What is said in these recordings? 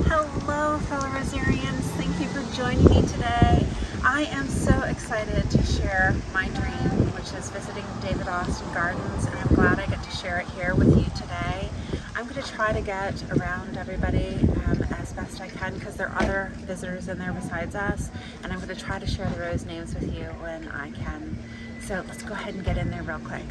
Hello fellow Rosarians, thank you for joining me today. I am so excited to share my dream, which is visiting David Austin Gardens, and I'm glad I get to share it here with you today. I'm going to try to get around everybody as best I can because there are other visitors in there besides us, and I'm going to try to share the rose names with you when I can. So let's go ahead and get in there real quick.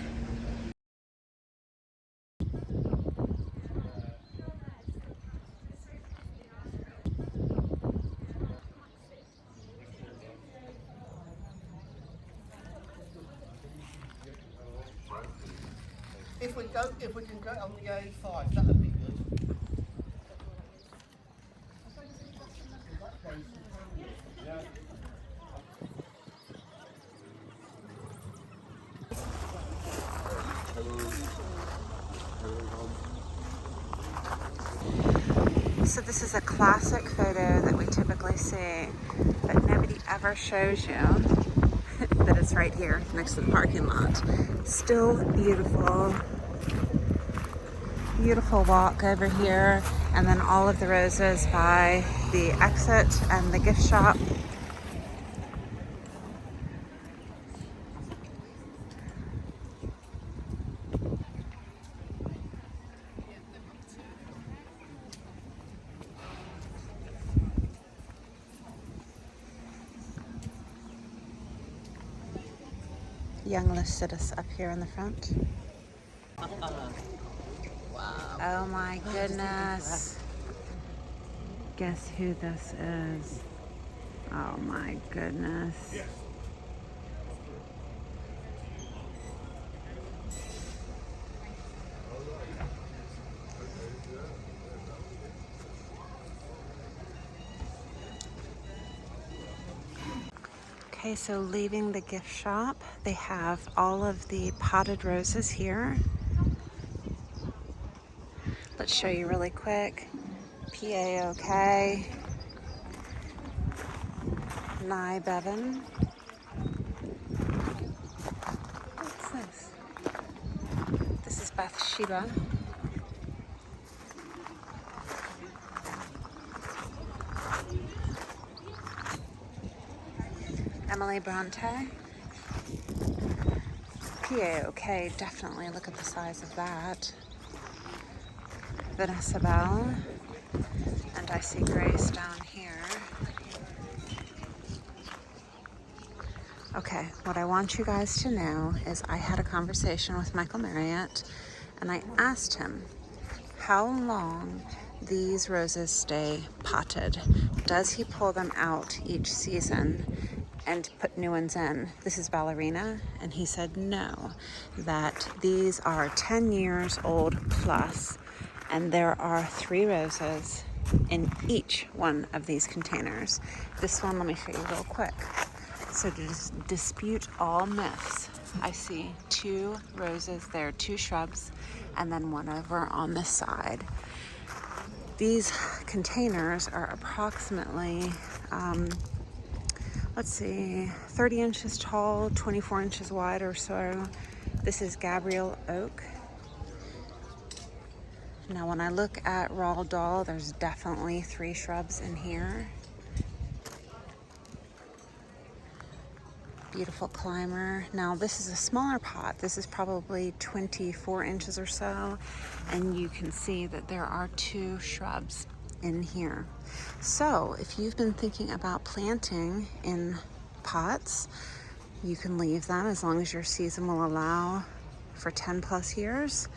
If we can go on the A5, that would be good. So this is a classic photo that we typically see, but nobody ever shows you that it's right here next to the parking lot. Still beautiful. Beautiful walk over here, and then all of the roses by the exit and the gift shop. Young Lycidas up here in the front. Wow. Oh my goodness. Guess who this is? Oh my goodness. Okay, so leaving the gift shop, they have all of the potted roses here. Let's show you really quick. P-A-O-K. Nye Bevan. What's this? This is Bathsheba. Emily Bronte. P-A-O-K, definitely look at the size of that. Vanessa Bell. And I see Grace down here. Okay, what I want you guys to know is I had a conversation with Michael Marriott, and I asked him how long these roses stay potted. Does he pull them out each season and put new ones in? This is Ballerina, and he said no, that these are 10 years old plus, and there are 3 roses in each one of these containers. This one, let me show you real quick. So to dispute all myths, I see 2 roses there, 2 shrubs, and then one over on this side. These containers are approximately, let's see, 30 inches tall, 24 inches wide or so. This is Gabriel Oak. Now when I look at Roald Dahl, there's definitely 3 shrubs in here. Beautiful climber. Now this is a smaller pot. This is probably 24 inches or so, and you can see that there are 2 shrubs in here. So if you've been thinking about planting in pots, you can leave them as long as your season will allow for 10 plus years.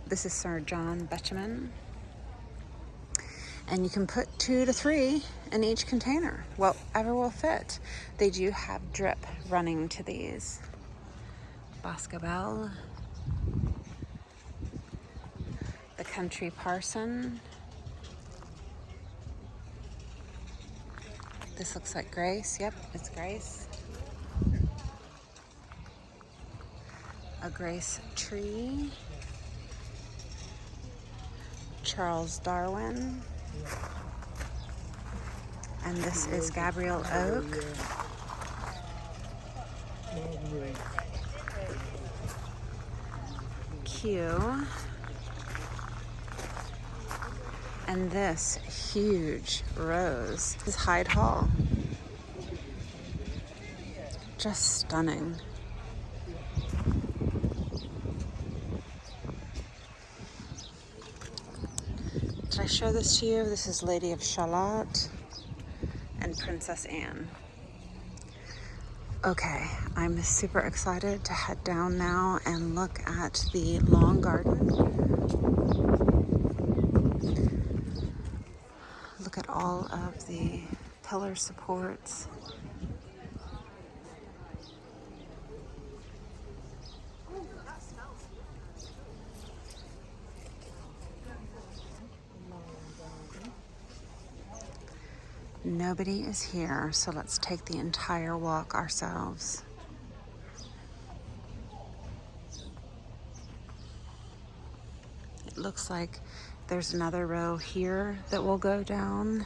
This is Sir John Betjeman. And you can put 2 to 3 in each container, whatever will fit. They do have drip running to these. Boscabelle. The Country Parson. This looks like Grace. Yep, it's Grace. A Grace tree. Charles Darwin. And this is Gabriel Oak. Q. And this huge rose is Hyde Hall. Just stunning. Did I show this to you? This is Lady of Shalott and Princess Anne. Okay, I'm super excited to head down now and look at the long garden. Look at all of the pillar supports. Nobody is here, so let's take the entire walk ourselves. It looks like there's another row here that will go down,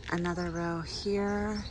another row here.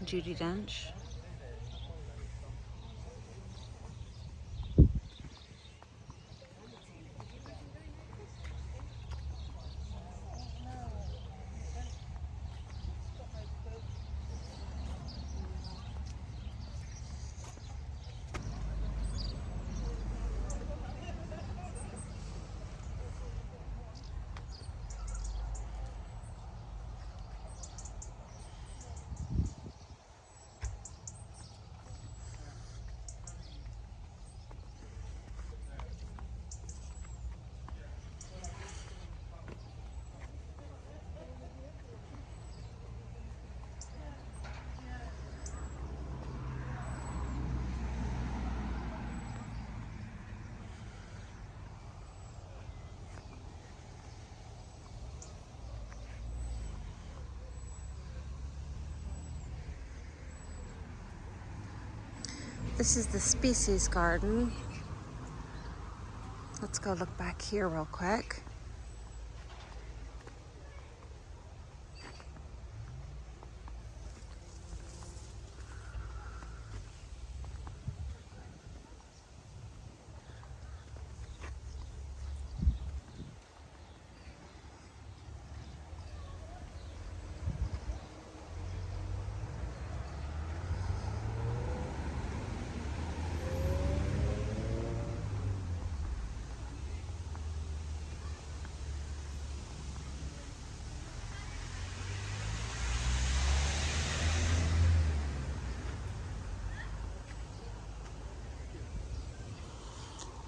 Judi Dench. This is the species garden. Let's go look back here real quick.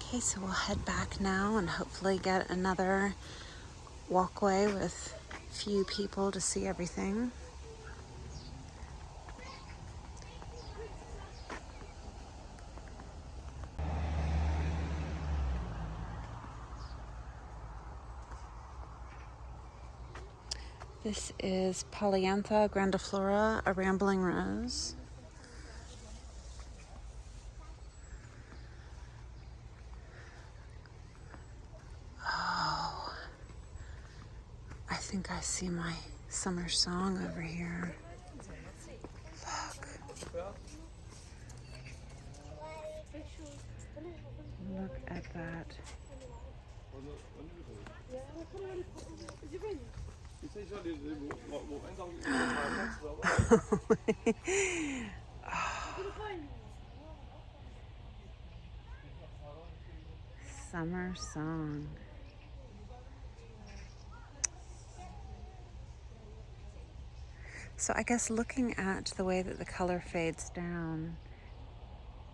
Okay, so we'll head back now and hopefully get another walkway with few people to see everything. This is Polyantha grandiflora, a rambling rose. Oh, I think I see my summer song over here. Look. Look at that. Summer Song. So I guess looking at the way that the color fades down,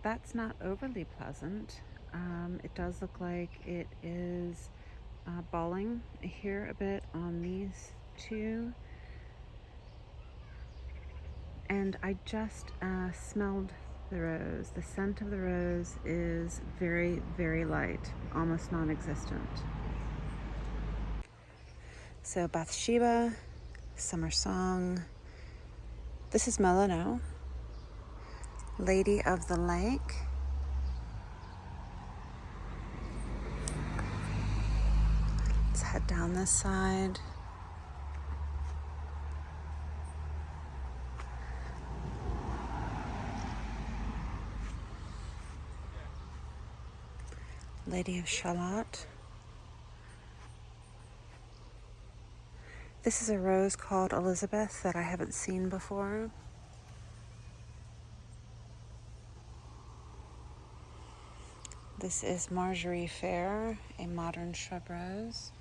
that's not overly pleasant. It does look like it is balling here a bit on these two. And I just smelled the rose. The scent of the rose is very, very light, almost non-existent. So Bathsheba, Summer Song. This is Melano, Lady of the Lake. Let's head down this side. Lady of Shalott. This is a rose called Elizabeth that I haven't seen before. This is Marjorie Fair, a modern shrub rose.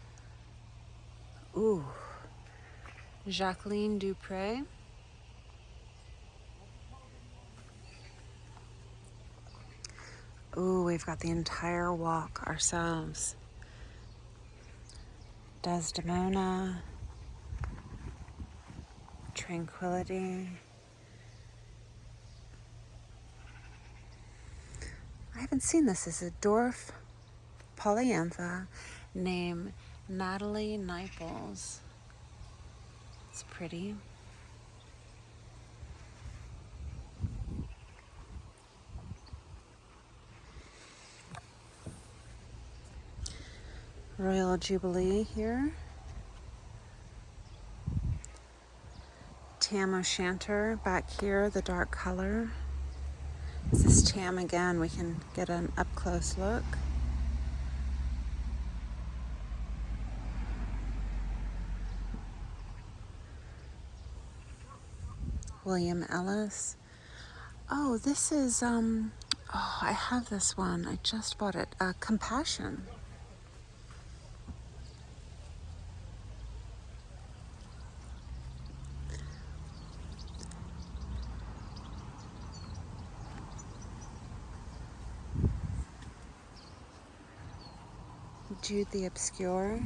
Ooh, Jacqueline Dupre. Ooh, we've got the entire walk ourselves. Desdemona, Tranquility. I haven't seen this. This is a dwarf polyantha named Natalie Niples. It's pretty. Royal Jubilee here. Tam O'Shanter back here, the dark color. This is Tam again. We can get an up-close look. William Ellis. Oh, this is, I have this one. I just bought it. Compassion. Jude the Obscure.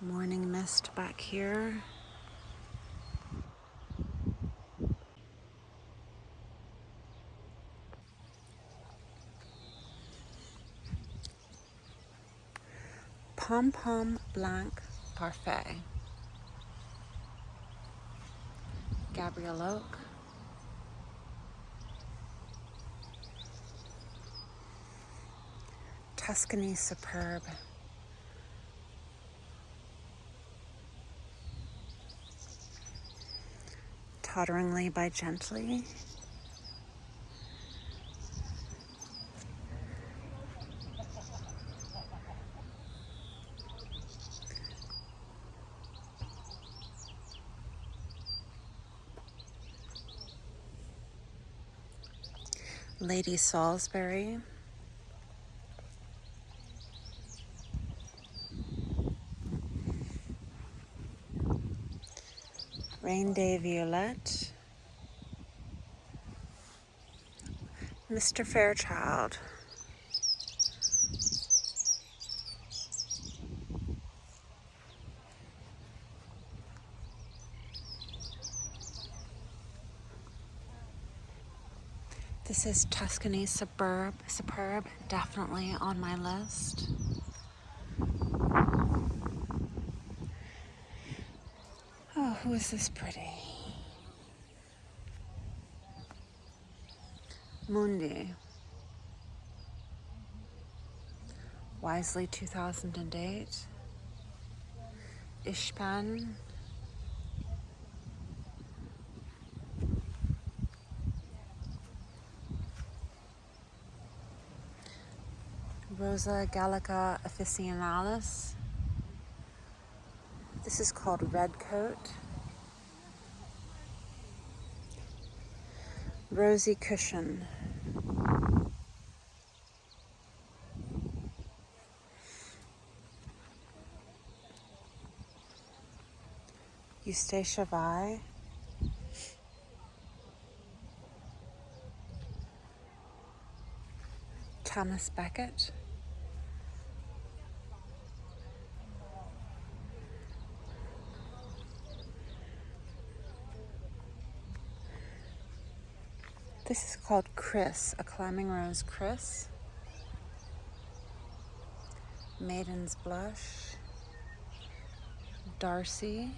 Morning mist back here. Pom Pom Blanc Parfait. Gabrielle Oak. Tuscany Superb. Totteringly by Gently. Lady Salisbury. Rain Day Violette. Mr. Fairchild. This is Tuscany Superb, definitely on my list. Oh, who is this pretty? Mundi. Wisely 2008. Ishpan. Rosa Gallica officinalis. This is called red coat. Rosy cushion. Eustacia Vi. Thomas Becket. This is called Chris, a climbing rose Chris. Maiden's Blush. Darcy.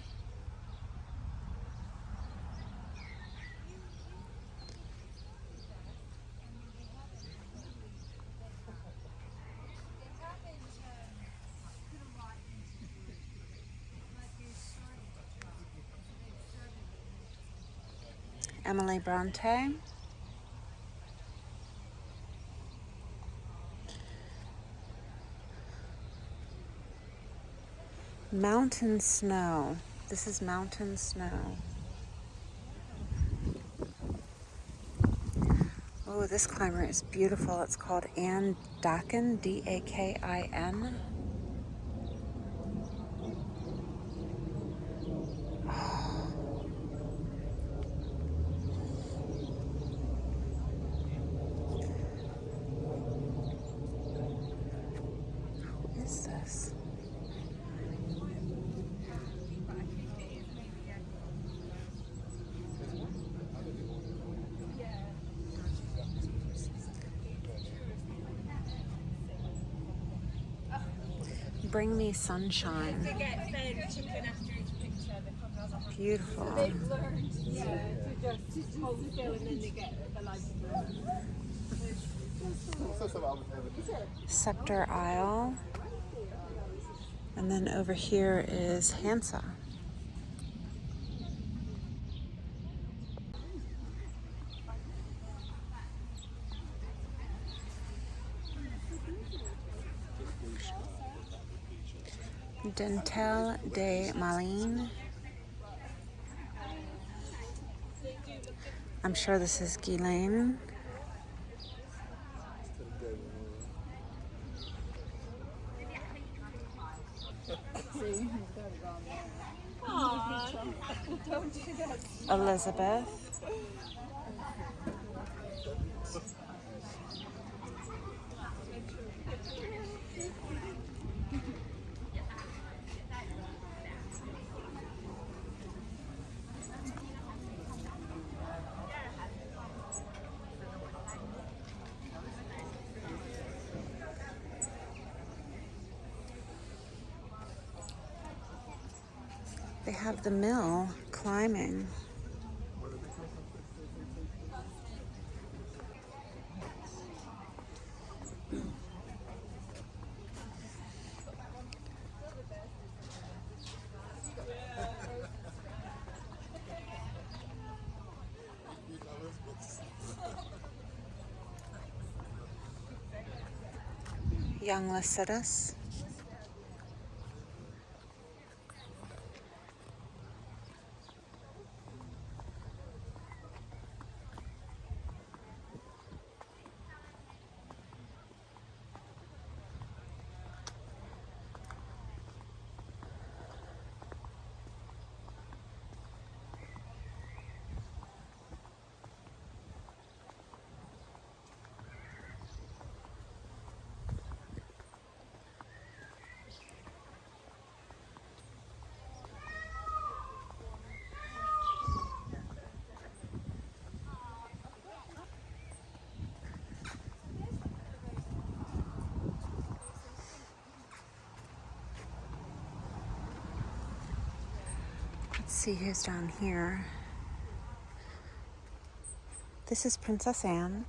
Emily Bronte. Mountain Snow. This is Mountain Snow. Oh, this climber is beautiful. It's called Anne Dakin, D-A-K-I-N. Who is this? Bring Me Sunshine. Beautiful. Scepter Isle. And then over here is Hansa. Dentel de Malines. I'm sure this is Ghislaine. Elizabeth. They have the mill climbing. Young Lycidas. Let's see who's down here. This is Princess Anne.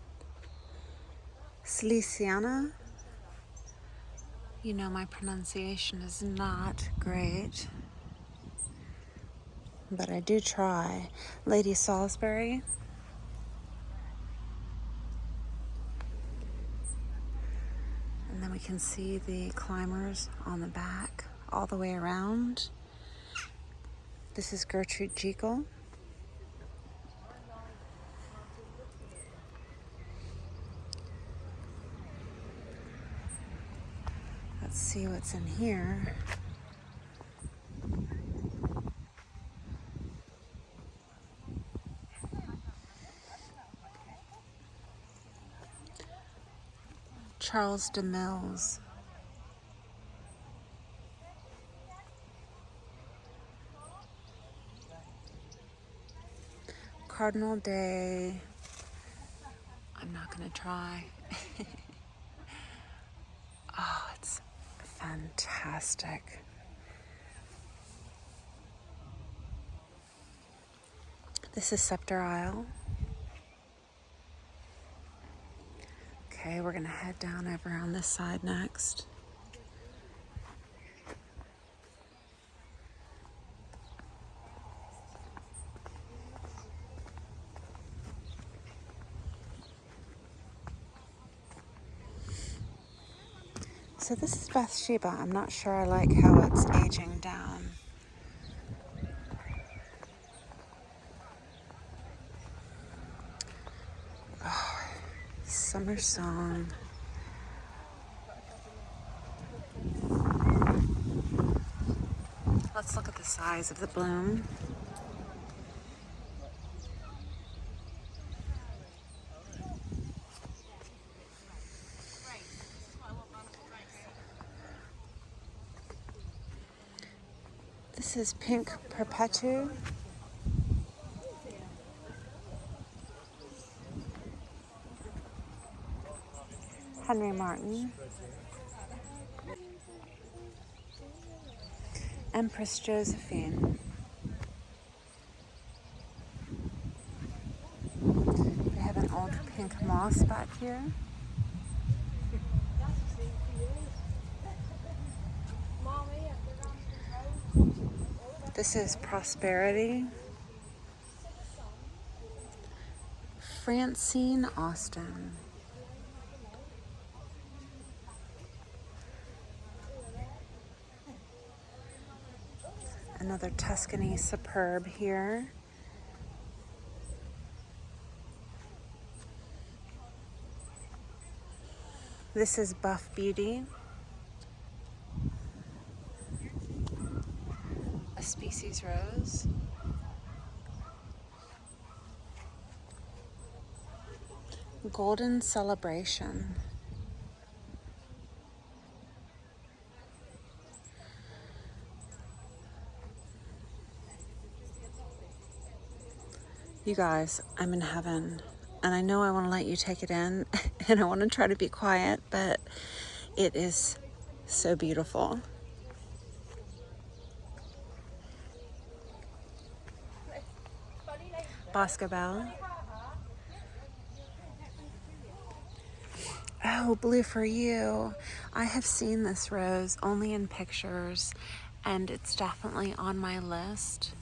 Silesiana. You know my pronunciation is not great, but I do try. Lady Salisbury. And then we can see the climbers on the back all the way around. This is Gertrude Jekyll. Let's see what's in here. Charles de Mills. Cardinal Day. I'm not going to try. Oh, it's fantastic. This is Scepter Isle. Okay, we're going to head down over on this side next. So this is Bathsheba. I'm not sure I like how it's aging down. Oh, Summer Song. Let's look at the size of the bloom. This is Pink Perpetu. Henry Martin. Empress Josephine. We have an old pink moss back here. This is Prosperity. Francine Austin. Another Tuscany Superb here. This is Buff Beauty. A species rose. Golden Celebration. You guys, I'm in heaven, and I know I want to let you take it in, and I want to try to be quiet, but it is so beautiful. Boscobel. Oh, Blue for You. I have seen this rose only in pictures, and it's definitely on my list.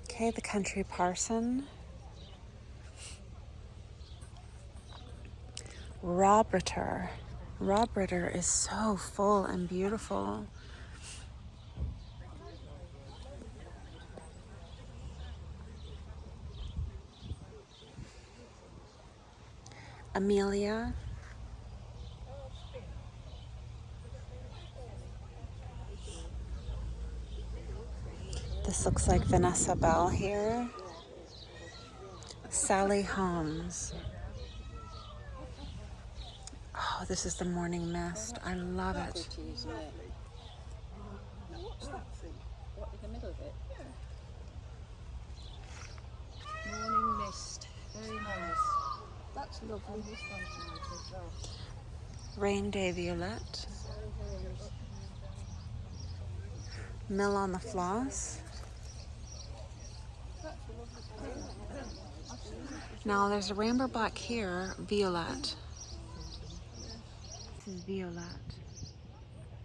Okay, the Country Parson. Robritter. Robritter is so full and beautiful. Amelia. This looks like Vanessa Bell here. Sally Holmes. Oh, this is the Morning Mist. I love it. Pretty, isn't it? Now what's that thing? What, in the middle of it? Yeah. Morning Mist. Very nice. That's lovely. This one's nice as well. Rain Day Violet. Mill on the Floss. Now there's a Ramber Black here, Violet. This is Violet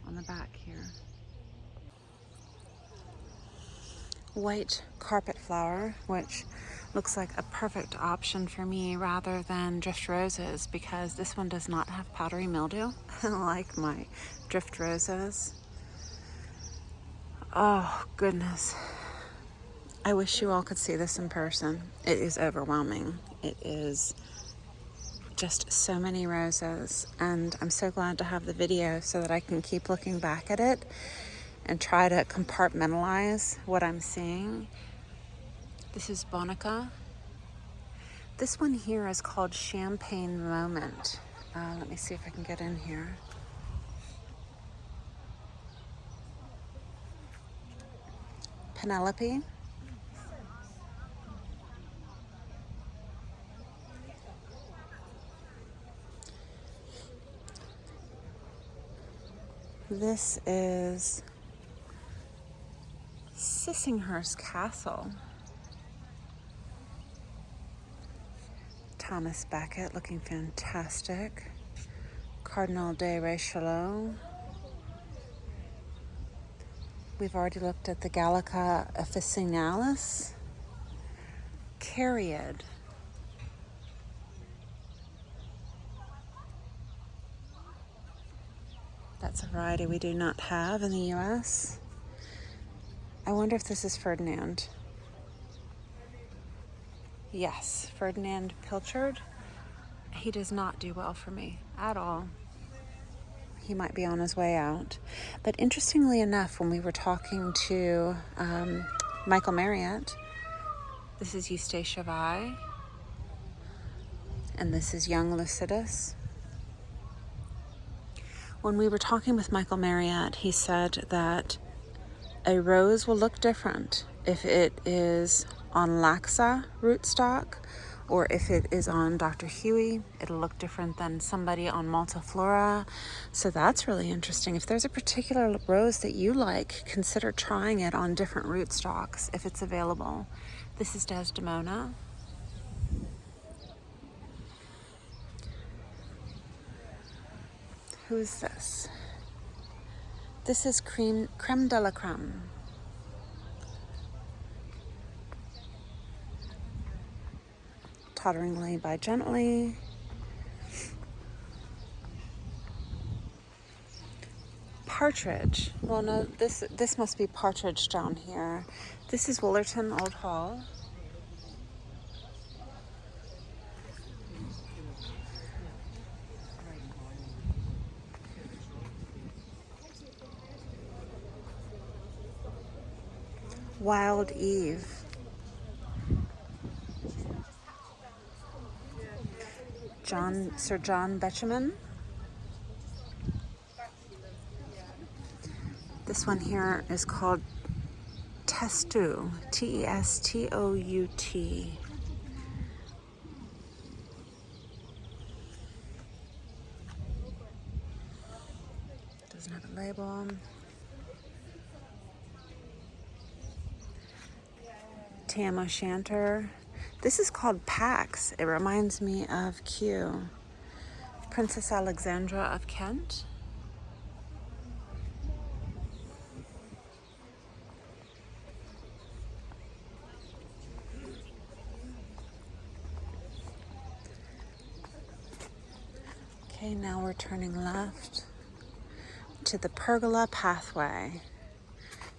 on the back here. white carpet flower, which looks like a perfect option for me rather than drift roses, because this one does not have powdery mildew like my drift roses. Oh goodness, I wish you all could see this in person. It is overwhelming. It is just so many roses, and I'm so glad to have the video so that I can keep looking back at it and try to compartmentalize what I'm seeing. This is Bonica. This one here is called Champagne Moment. Let me see if I can get in here. Penelope. This is Sissinghurst Castle. Thomas Becket looking fantastic. Cardinal de Richelieu. We've already looked at the Gallica officinalis. Cariad. That's a variety we do not have in the US. I wonder if this is Ferdinand. Yes, Ferdinand Pilchard. He does not do well for me at all. He might be on his way out. But interestingly enough, when we were talking to Michael Marriott, this is Eustacia Vi, and this is Young Lucidus. When we were talking with Michael Marriott, he said that a rose will look different if it is on Laxa rootstock, or if it is on Dr. Huey. It'll look different than somebody on Multiflora. So that's really interesting. If there's a particular rose that you like, consider trying it on different rootstocks if it's available. This is Desdemona. Who is this? This is Creme de la Creme. Totteringly by Gently. Partridge. Well, no, this must be Partridge down here. This is Woolerton Old Hall. Wild Eve. Sir John Betjeman. This one here is called Testout, Testout. Doesn't have a label. Tam O'Shanter. This is called Pax. It reminds me of Q. Princess Alexandra of Kent. Okay, now we're turning left to the pergola pathway.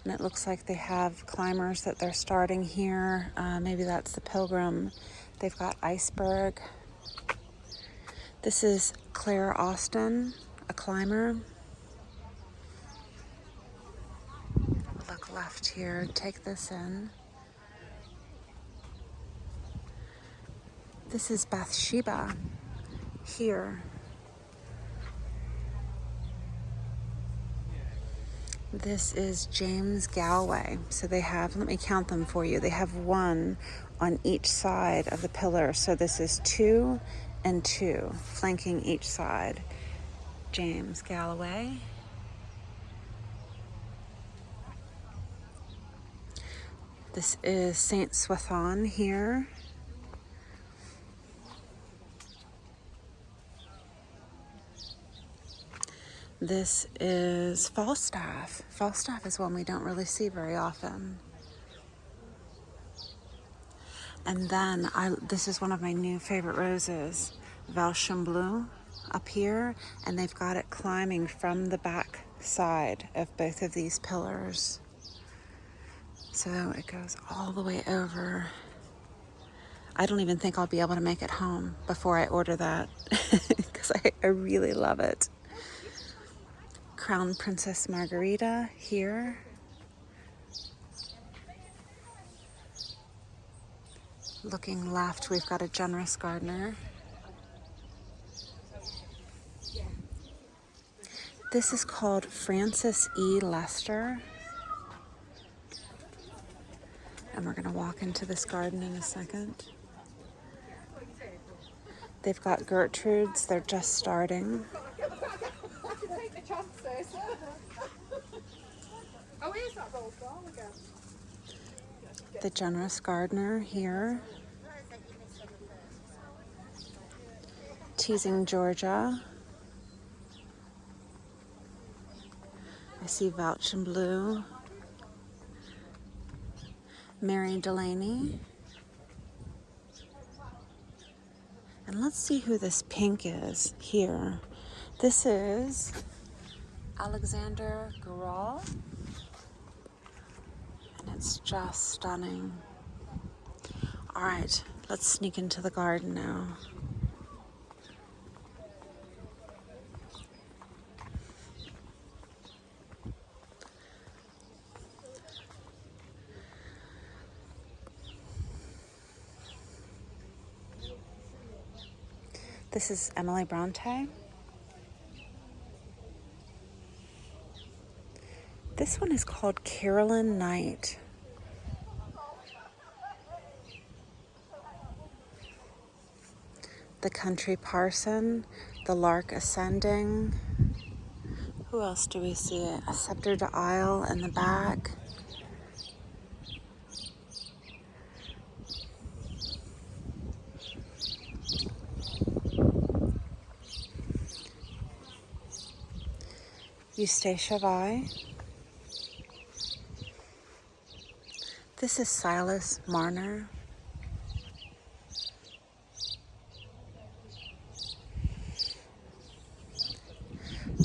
And it looks like they have climbers that they're starting here. Maybe that's the Pilgrim. They've got Iceberg. This is Claire Austin, a climber. Look left here, take this in. This is Bathsheba here. This is James Galway. So they have, let me count them for you. They have one on each side of the pillar. So this is 2 and 2, flanking each side. James Galloway. This is Saint Swathan here. This is Falstaff. Falstaff is one we don't really see very often. And then this is one of my new favorite roses, Velsham Blue, up here, and they've got it climbing from the back side of both of these pillars. So it goes all the way over. I don't even think I'll be able to make it home before I order that because I really love it. Crown Princess Margarita here. Looking left, we've got a generous gardener. This is called Francis E. Lester. And we're going to walk into this garden in a second. They've got Gertrudes, they're just starting. The generous gardener here. Teasing Georgia. I see Velsham Blue. Mary Delaney. And let's see who this pink is here. This is Alexander Gural. And it's just stunning. All right, let's sneak into the garden now. This is Emily Bronte. This one is called Carolyn Knight. The Country Parson, the Lark Ascending. Who else do we see? A Scepter d'Isle in the back. Eustacia Vi. This is Silas Marner.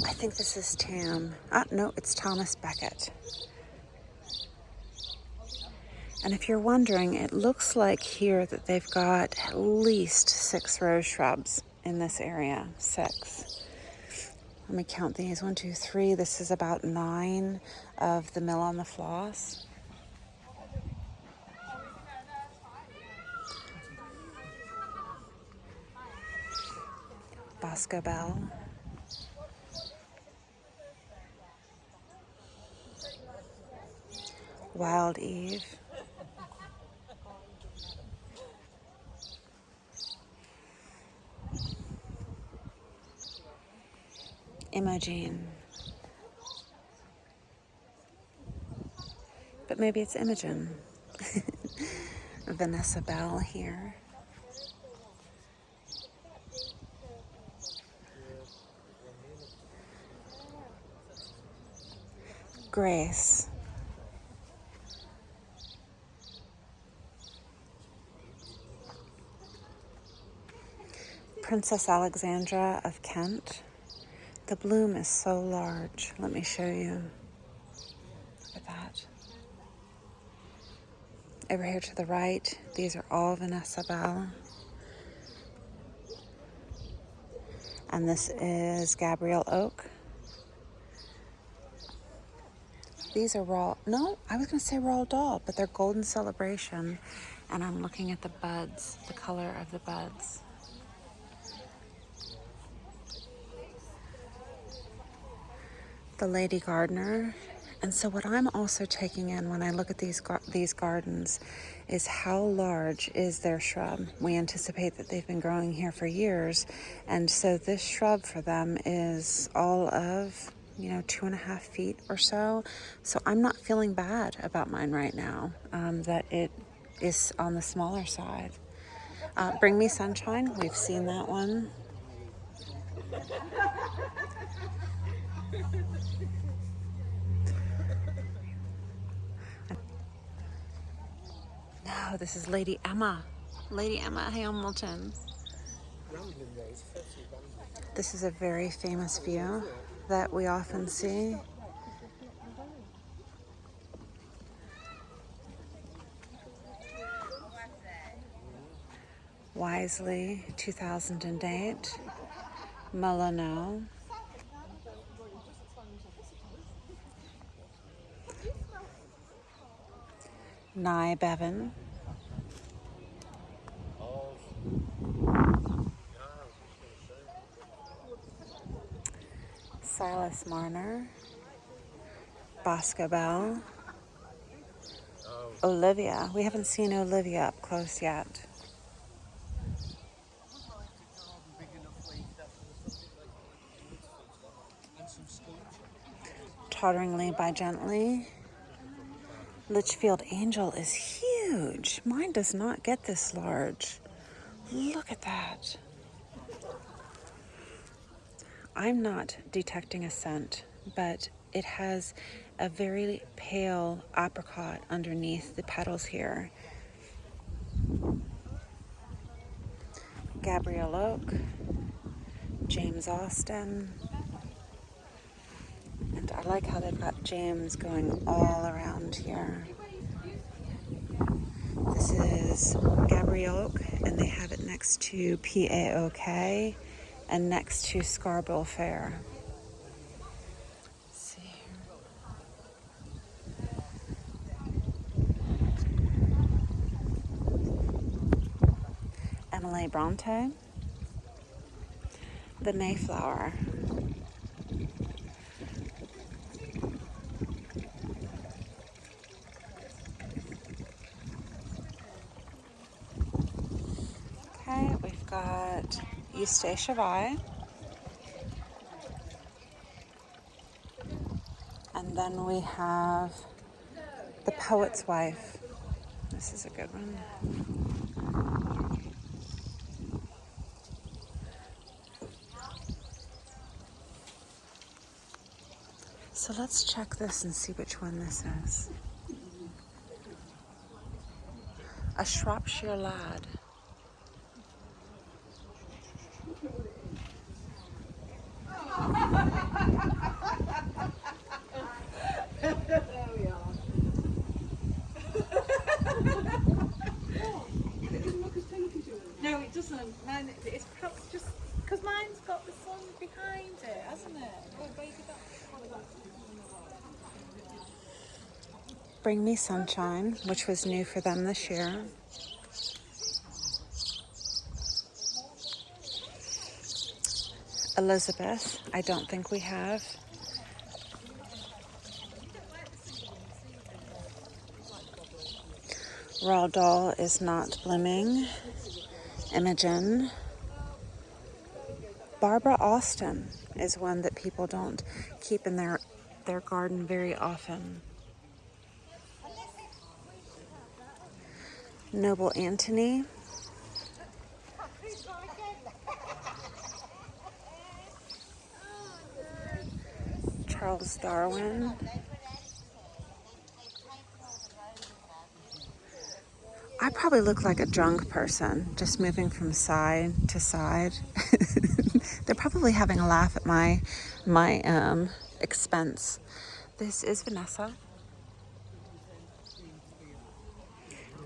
I think this is Tam. No, it's Thomas Beckett. And if you're wondering, it looks like here that they've got at least 6 rose shrubs in this area. 6. Let me count these. 1, 2, 3. This is about 9 of the Mill on the Floss. Bosco Bell. Wild Eve. Imogen. But maybe it's Imogen. Vanessa Bell here. Grace. Princess Alexandra of Kent. The bloom is so large. Let me show you. Look at that. Over here to the right, these are all Vanessa Bell. And this is Gabrielle Oak. These are I was going to say Roald Dahl, but they're Golden Celebration. And I'm looking at the buds, the color of the buds. The Lady Gardener. And so what I'm also taking in when I look at these gardens is how large is their shrub. We anticipate that they've been growing here for years, and so this shrub for them is all of 2.5 feet or so. So I'm not feeling bad about mine right now, that it is on the smaller side. Bring Me Sunshine, we've seen that one. No, this is Lady Emma. Lady Emma Hamilton. This is a very famous view that we often see. Wisely, 2008. Mullineaux. Nye Bevan. Silas Marner. Bosco Bell. Olivia. We haven't seen Olivia up close yet. Totteringly by Gently. Litchfield Angel is huge. Mine does not get this large. Look at that. I'm not detecting a scent, but it has a very pale apricot underneath the petals here. Gabrielle Oak, James Austin, and I like how they've got James going all around here. This is Gabrielle Oak, and they have it next to PAOK and next to Scarborough Fair. Let's see here. Emily Bronte, the Mayflower. Okay, we've got Eustacia Vi. And then we have The Poet's Wife. This is a good one. So let's check this and see which one this is. A Shropshire Lad. No, it doesn't. Mine, it's perhaps just because mine's got the sun behind it, hasn't it? Oh, baby, Bring Me Sunshine, which was new for them this year. Elizabeth, I don't think we have. Roald Dahl is not blooming. Imogen. Barbara Austin is one that people don't keep in their garden very often. Noble Anthony. Charles Darwin. I probably look like a drunk person, just moving from side to side. They're probably having a laugh at my expense. This is Vanessa.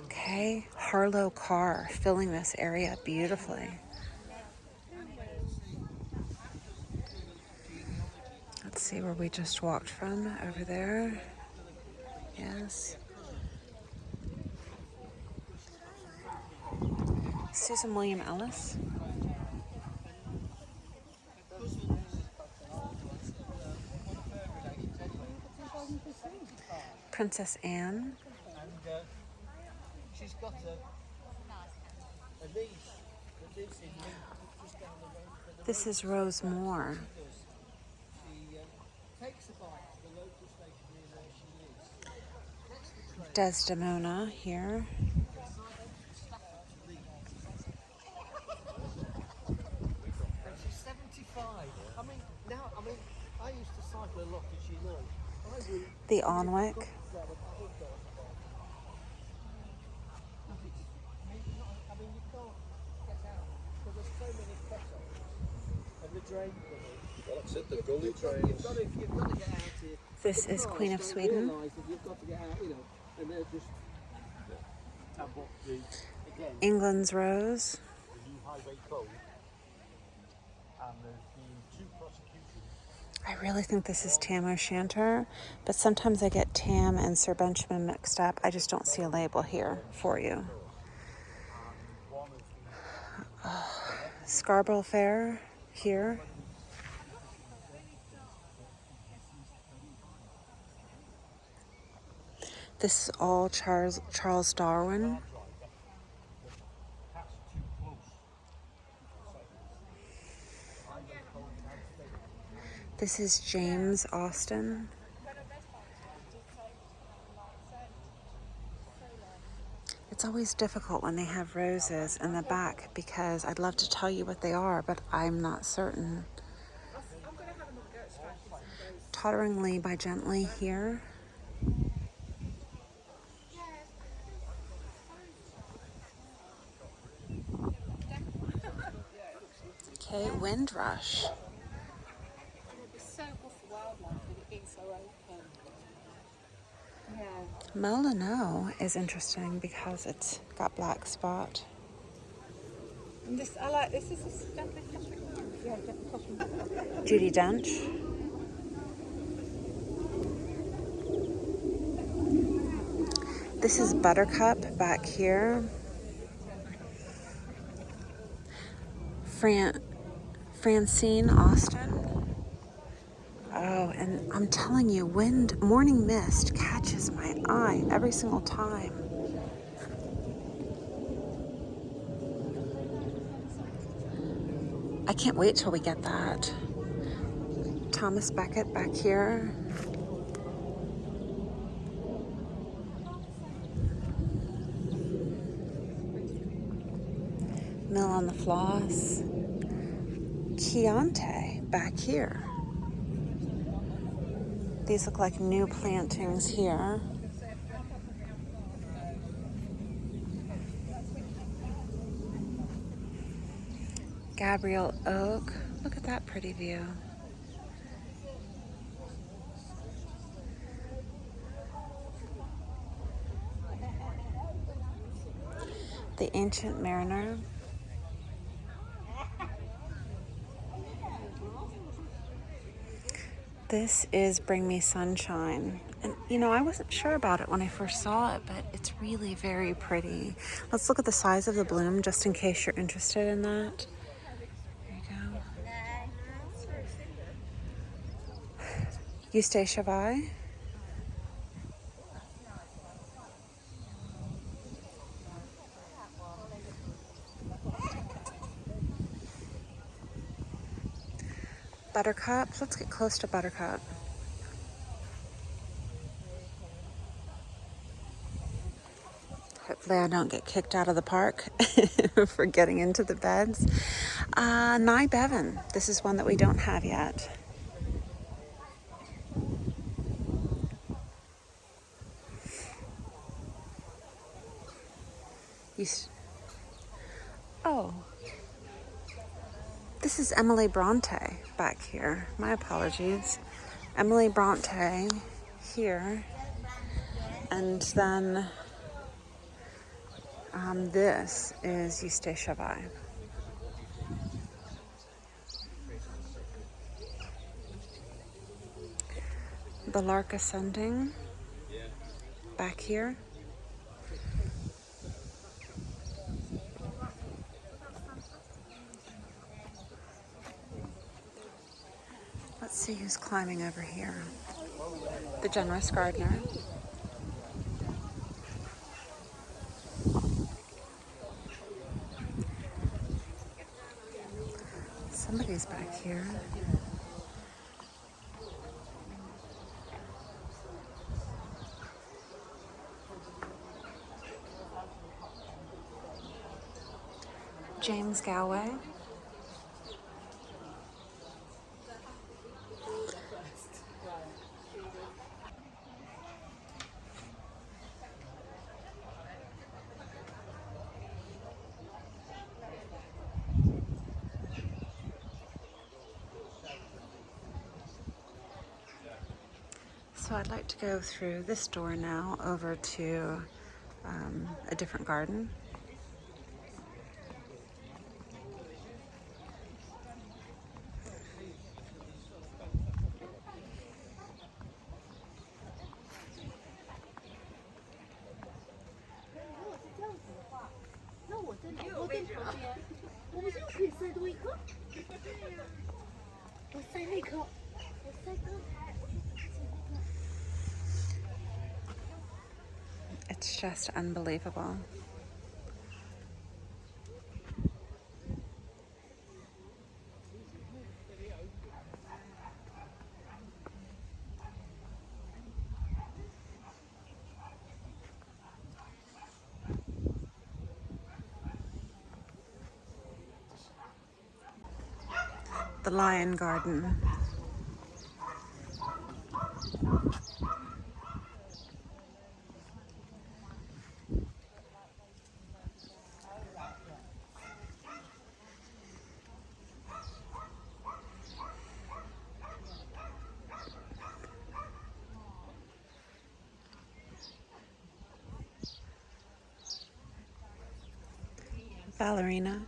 Okay, Harlow Carr filling this area beautifully. Let's see where we just walked from, over there. Yes. Susan William Ellis. Princess Anne. And she's got a niece that lives in Lincoln, just down the road. This is Rose Moore. She takes a bike to the local station near where she lives. Desdemona here. And she's 75. I used to cycle a lot as you know. The Onwick. drain. Well, that's it, the gully drains. You've got to get out here. This is Cars Queen of don't Sweden. realise that you've got to get out, you know, and they're just. And what the again? England's rose. The new highway code, and there's been 2 prosecutions. I really think this is Tam O'Shanter, but sometimes I get Tam and Sir Benjamin mixed up. I just don't see a label here for you. Scarborough Fair here. This is all Charles Darwin. This is James Austen. It's always difficult when they have roses in the back because I'd love to tell you what they are, but I'm not certain. Totteringly by Gently here. Okay, Windrush. It's so good for wildlife with it being so open. Yeah. Melano is interesting because it's got black spot. And this, I like this. Is this definitely yeah, definitely. Judi Dench. This is Buttercup back here. Francine Austin. Oh, and I'm telling you, morning mist catches my eye every single time. I can't wait till we get that. Thomas Becket back here. Mill on the Floss. Chianti back here. These look like new plantings here. Gabriel Oak. Look at that pretty view. The Ancient Mariner. This is Bring Me Sunshine. And you know, I wasn't sure about it when I first saw it, but it's really very pretty. Let's look at the size of the bloom just in case you're interested in that. There you go. Eustacia Vi. Buttercup. Let's get close to Buttercup. Hopefully I don't get kicked out of the park for getting into the beds. Nye Bevan. This is one that we don't have yet. Oh. This is Emily Bronte back here. My apologies. Emily Bronte here. And then this is Eustacia Vi. The Lark Ascending back here. Let's see who's climbing over here. The Generous Gardener. Somebody's back here. James Galway. So I'd like to go through this door now over to a different garden. It's just unbelievable. The Lion Garden. Ballerina.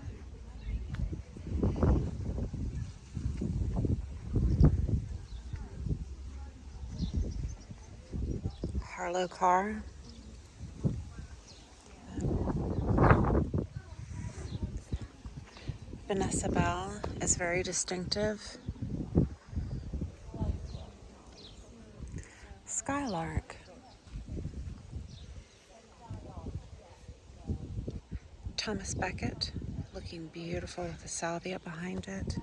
Harlow car. Vanessa Bell is very distinctive. Skylark. Thomas Becket, looking beautiful with the salvia behind it.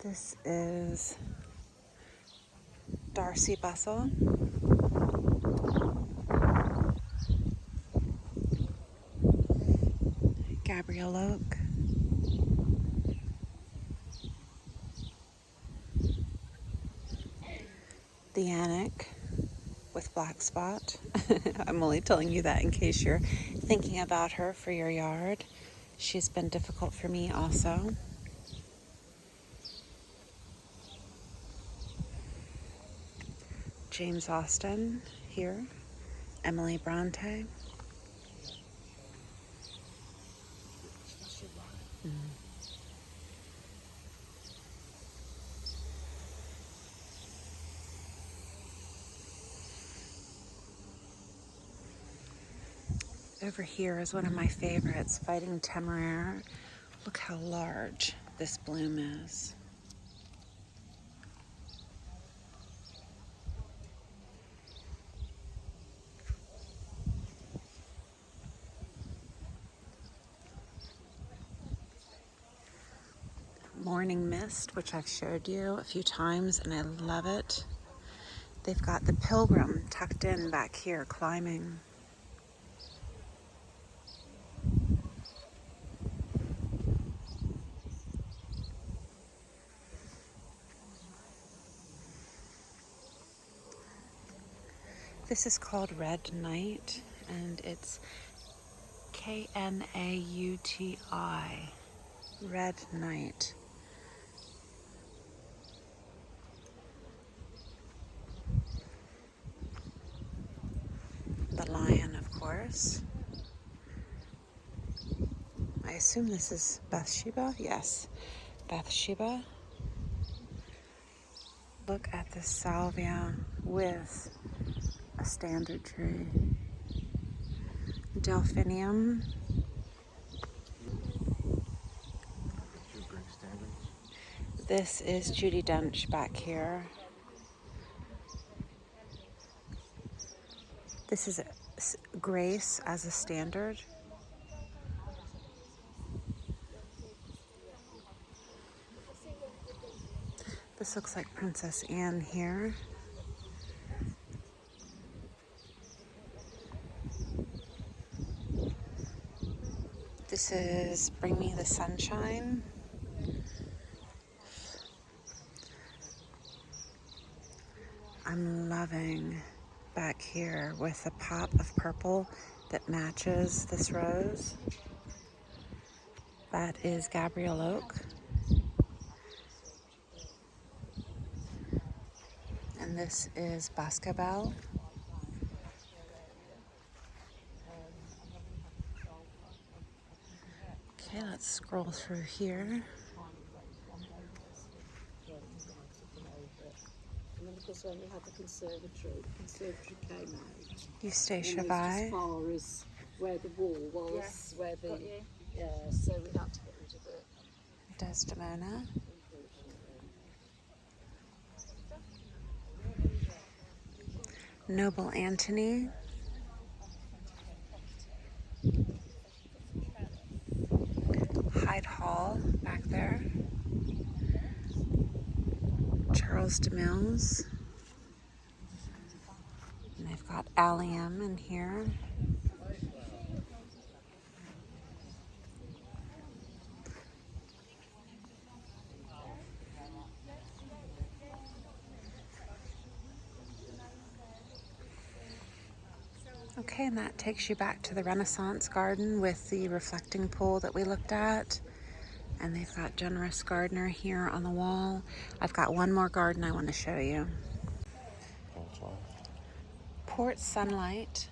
This is Darcy Bustle. Gabrielle Oak. The Annick with black spot. I'm only telling you that in case you're thinking about her for your yard. She's been difficult for me also. James Austin here. Emily Bronte. Over here is one of my favorites, Fighting Temeraire. Look how large this bloom is. Morning Mist, which I've showed you a few times and I love it. They've got the Pilgrim tucked in back here climbing. This is called Red Night, and it's K-N-A-U-T-I. Red Night. The lion, of course. I assume this is Bathsheba? Yes, Bathsheba. Look at the salvia with a standard tree. Delphinium. This is Judi Dench back here. This is Grace as a standard. This looks like Princess Anne here. This is Bring Me the Sunshine. I'm loving back here with a pop of purple that matches this rose. That is Gabrielle Oak. And this is Basketball. Okay, let's scroll through here. And then because when we had the conservatory came out. Eustacia Almost Vi. as far as where the wall was, Yes, where the got you. yeah, so we had to get rid of it, Desdemona. unfortunately. Noble Antony. Hyde Hall back there. Charles de Mills. And they've got allium in here. Okay, and that takes you back to the Renaissance garden with the reflecting pool that we looked at. And they've got Generous Gardener here on the wall. I've got one more garden I want to show you. Port Sunlight.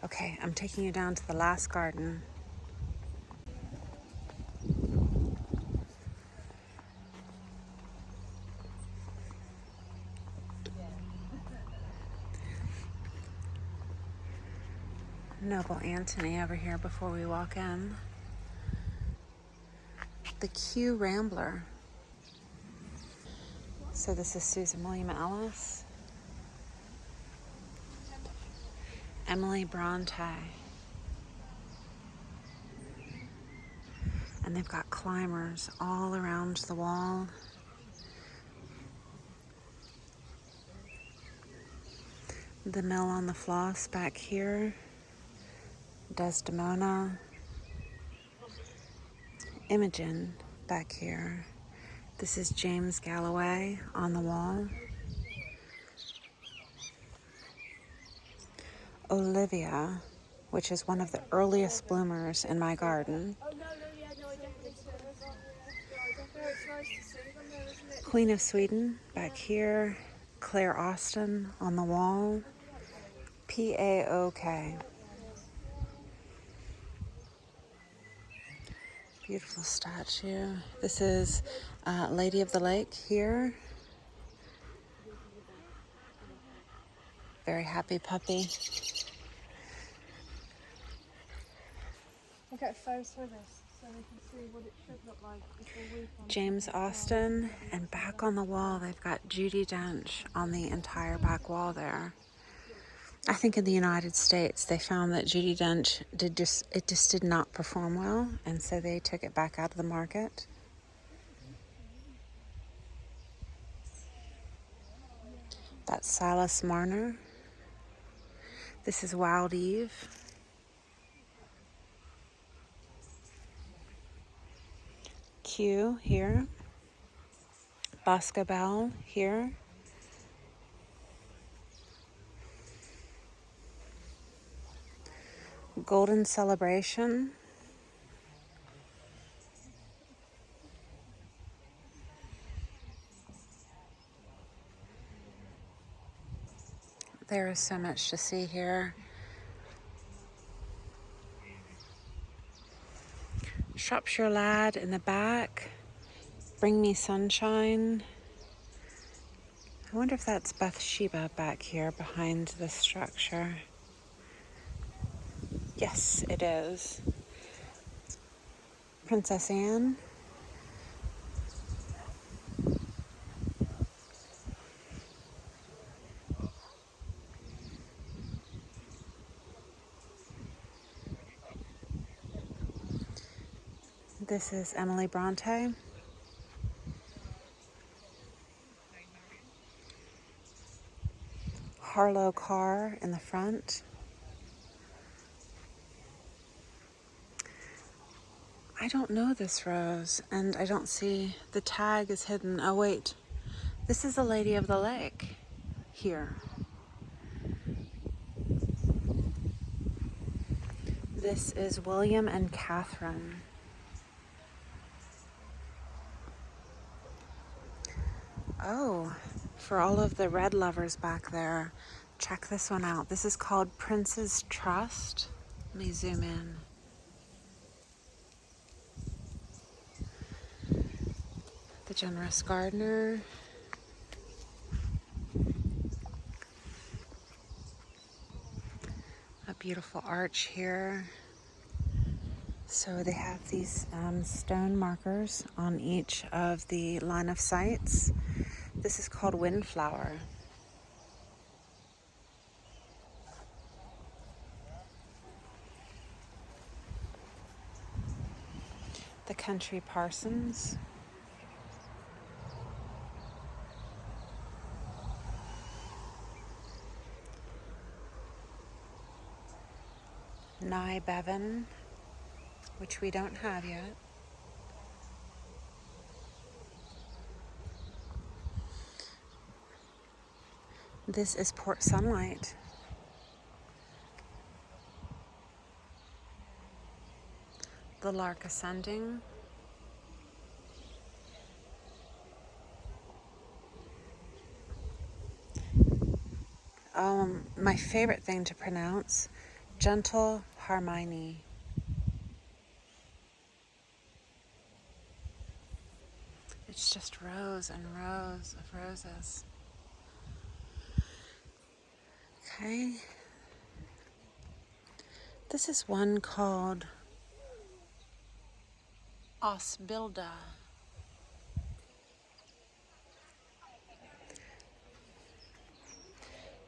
Okay, I'm taking you down to the last garden. Noble Antony over here before we walk in. The Kew Rambler. So this is Susan William Ellis. Emily Bronte. And they've got climbers all around the wall. The Mill on the Floss back here. Desdemona. Imogen back here. This is James Galloway on the wall. Olivia, which is one of the earliest bloomers in my garden. Queen of Sweden back here. Claire Austin on the wall. PAOK. Beautiful statue. This is Lady of the Lake here. Very happy puppy. We'll get a photo of this so we can see what it should look like before we come. James Austen, and back on the wall they've got Judi Dench on the entire back wall there. I think in the United States they found that Judi Dench just did not perform well, and so they took it back out of the market. That's Silas Marner. This is Wild Eve. Q here. Basketball here. Golden Celebration. There is so much to see here. Shropshire Lad in the back. Bring Me Sunshine. I wonder if that's Bathsheba back here behind the structure. Yes, it is. Princess Anne. This is Emily Bronte. Harlow Carr in the front. I don't know this rose, and I don't see, the tag is hidden. Oh wait, this is the Lady of the Lake here. This is William and Catherine. Oh, for all of the red lovers back there, check this one out. This is called Prince's Trust. Let me zoom in. The Generous Gardener. A beautiful arch here. So they have these stone markers on each of the line of sights. This is called Windflower. The Country Parsons. Nye Bevan, which we don't have yet. This is Port Sunlight. The Lark Ascending. My favorite thing to pronounce, Gentle Hermione. It's just rows and rows of roses. Okay. This is one called Osbilda.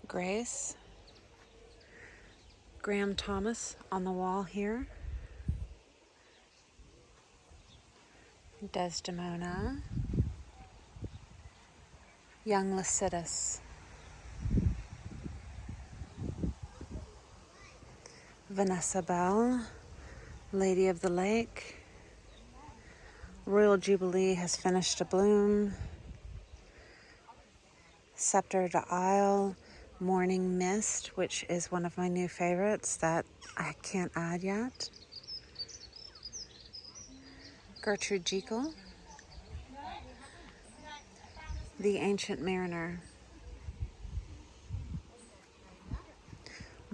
Grace. Graham Thomas on the wall here. Desdemona. Young Lycidas. Vanessa Bell. Lady of the Lake. Royal Jubilee has finished to bloom. Scepter to Isle. Morning Mist, which is one of my new favorites that I can't add yet. Gertrude Jekyll. The Ancient Mariner.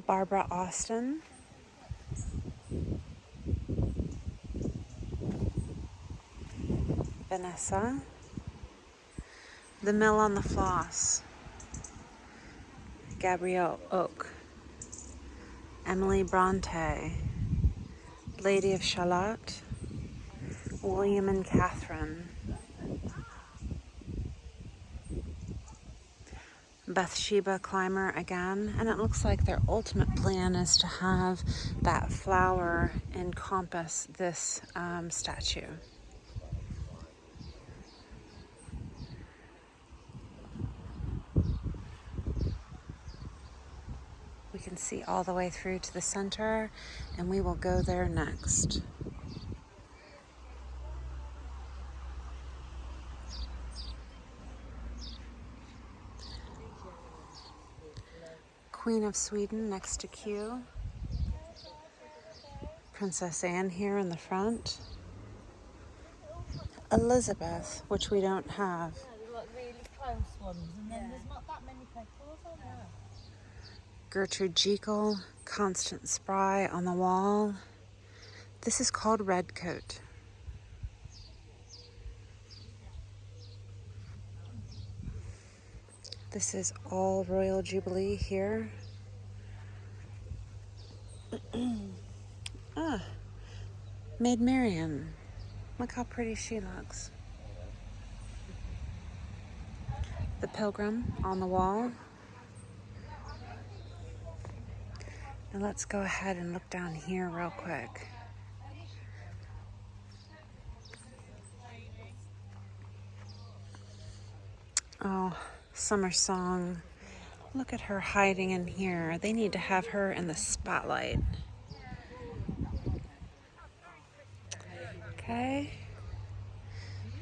Barbara Austin. Vanessa. The Mill on the Floss. Gabrielle Oak. Emily Bronte. Lady of Shalott. William and Catherine. Bathsheba Clymer again, and it looks like their ultimate plan is to have that flower encompass this statue. We can see all the way through to the center, and we will go there next. Queen of Sweden next to Q. Princess Anne here in the front. Elizabeth, which we don't have. They're like really close ones, and then there's not that many petals on there. Gertrude Jekyll, Constant Spry on the wall. This is called Redcoat. This is all Royal Jubilee here. Maid Marian. Look how pretty she looks. The Pilgrim on the wall. Now let's go ahead and look down here real quick. Oh, Summer Song. Look at her hiding in here. They need to have her in the spotlight. Okay.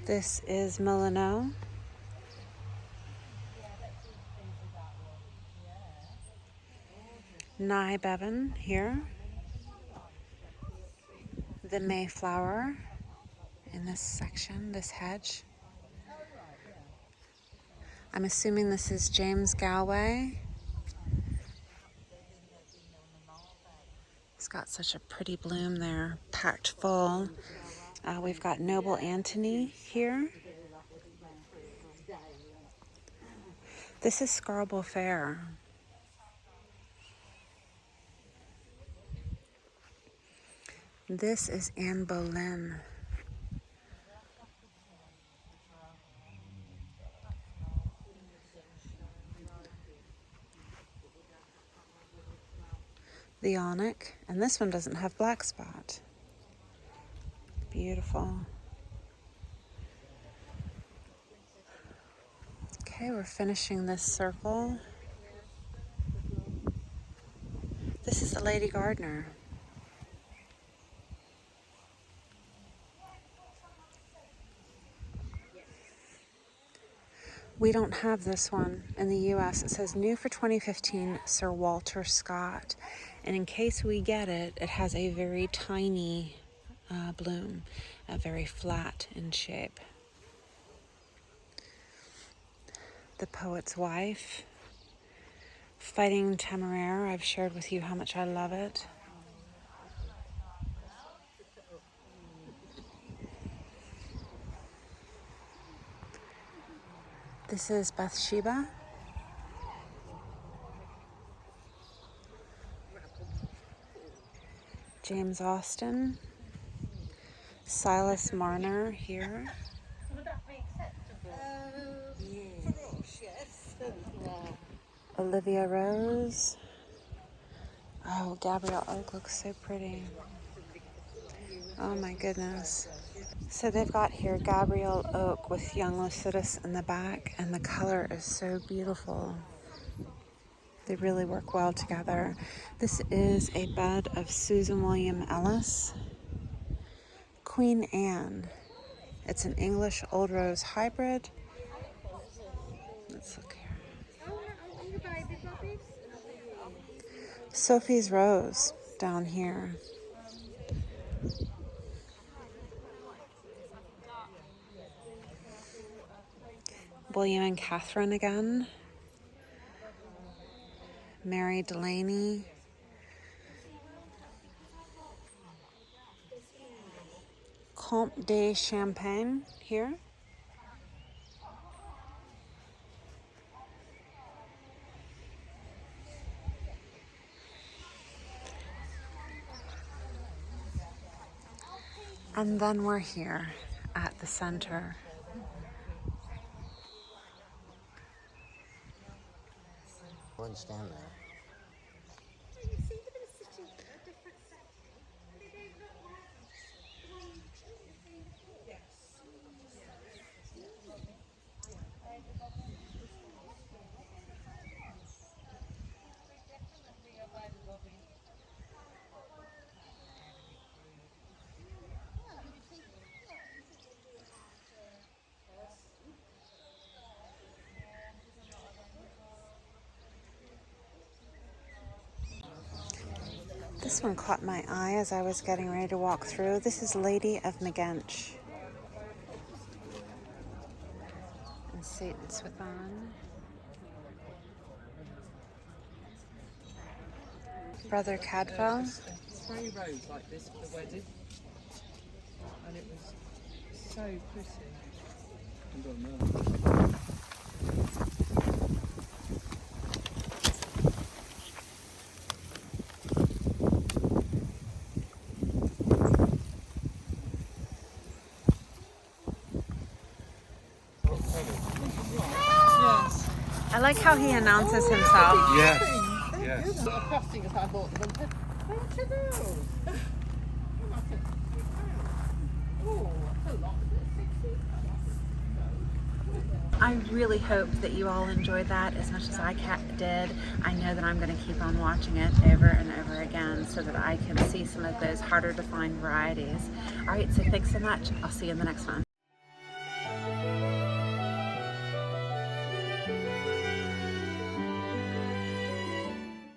This is Milano. Nye Bevan here. The Mayflower in this section, this hedge. I'm assuming this is James Galway. It's got such a pretty bloom there, packed full. We've got Noble Anthony here. This is Scarborough Fair. This is Anne Boleyn. The onyx, and this one doesn't have black spot. Beautiful. Okay, we're finishing this circle. This is the Lady Gardener. We don't have this one in the US. It says new for 2015, Sir Walter Scott. And in case we get it, it has a very tiny bloom, very flat in shape. The Poet's Wife. Fighting Temeraire. I've shared with you how much I love it. This is Bathsheba. James Austen. Silas Marner here. Would that be acceptable? For us, yes. Olivia Rose. Oh, Gabrielle Oak looks so pretty. Oh my goodness. So they've got here Gabrielle Oak with young Lucidus in the back, and the color is so beautiful. They really work well together. This is a bed of Susan William Ellis. Queen Anne. It's an English Old Rose hybrid. Let's look here. Sophie's Rose down here. William and Catherine again. Mary Delaney. Comte de Champagne here. And then we're here at the center. One stand there. This one caught my eye as I was getting ready to walk through. This is Lady of Megench. And Saint Swithin. Brother Cadfael. Spray rose like this for the wedding, and it was so pretty. I like how he announces himself. Yes. Yes. What a costing if I bought them. Don't you know? Oh, that's a lot. I really hope that you all enjoyed that as much as I did. I know that I'm going to keep on watching it over and over again so that I can see some of those harder to find varieties. All right, so thanks so much. I'll see you in the next one.